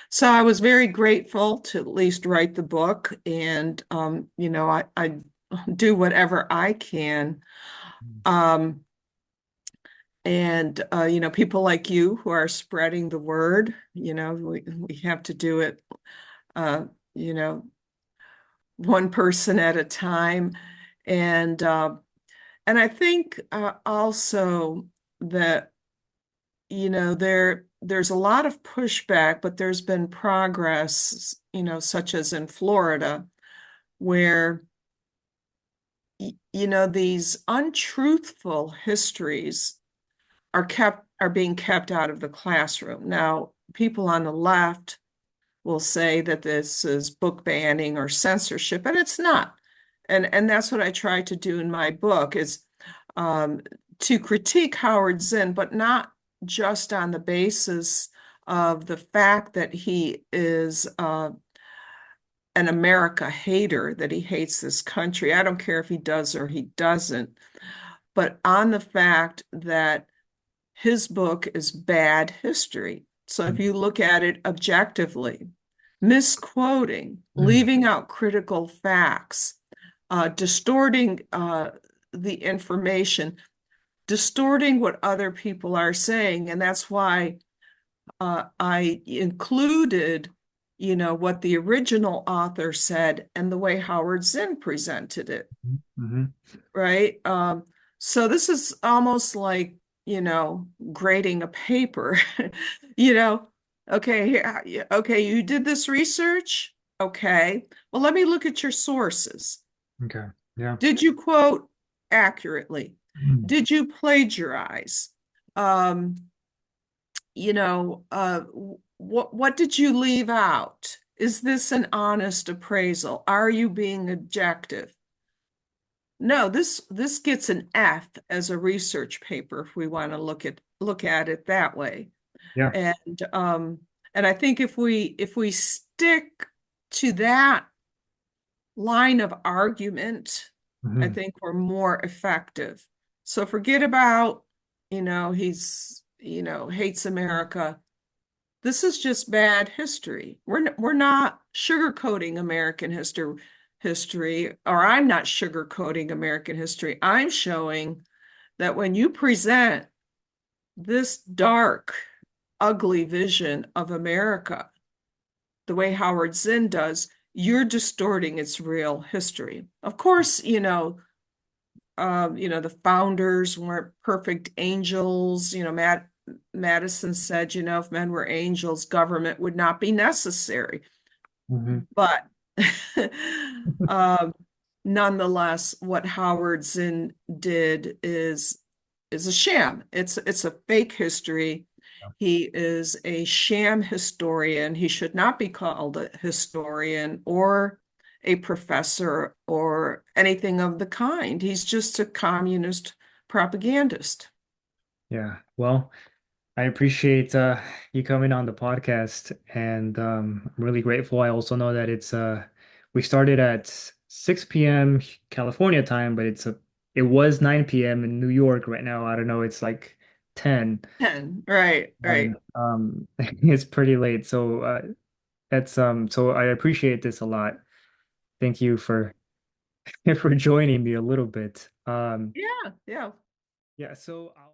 So I was very grateful to at least write the book, and I do whatever I can. Um, and people like you who are spreading the word, we have to do it, uh, you know, one person at a time. And I think also that, there's a lot of pushback, but there's been progress, such as in Florida, where, these untruthful histories are being kept out of the classroom. Now, people on the left will say that this is book banning or censorship, and it's not. And that's what I try to do in my book is um, to critique Howard Zinn, but not just on the basis of the fact that he is an America hater, that he hates this country. I don't care if he does or he doesn't, but on the fact that his book is bad history. So if you look at it objectively, misquoting, Mhm. leaving out critical facts, distorting the information, distorting what other people are saying. And that's why I included, what the original author said and the way Howard Zinn presented it, Mhm. right? So this is almost like, grading a paper, you know, okay, okay, you did this research. Okay, well, let me look at your sources. Okay. Yeah. Did you quote accurately? Mhm. Did you plagiarize? Um, what did you leave out? Is this an honest appraisal? Are you being objective? No, this gets an F as a research paper if we want to look at it that way. Yeah. And I think if we stick to that line of argument, I Mhm. think we're more effective. So forget about, he's, hates America. This is just bad history. We're not sugarcoating American history, or I'm not sugarcoating American history. I'm showing that when you present this dark, ugly vision of America, the way Howard Zinn does, you're distorting its real history. Of course, the founders weren't perfect angels. Madison said, if men were angels, government would not be necessary. Mhm. But um, nonetheless, what Howard Zinn did is a sham. It's a fake history. He is a sham historian. He should not be called a historian or a professor or anything of the kind. He's just a communist propagandist. Yeah. Well, I appreciate you coming on the podcast, and I'm really grateful. I also know that it's we started at 6 p.m. California time, but it was 9 p.m. in New York right now. I don't know, it's like 10, 10. Right, right. and it's pretty late. So that's so I appreciate this a lot. Thank you for for joining me a little bit. Yeah, yeah. Yeah, so I'll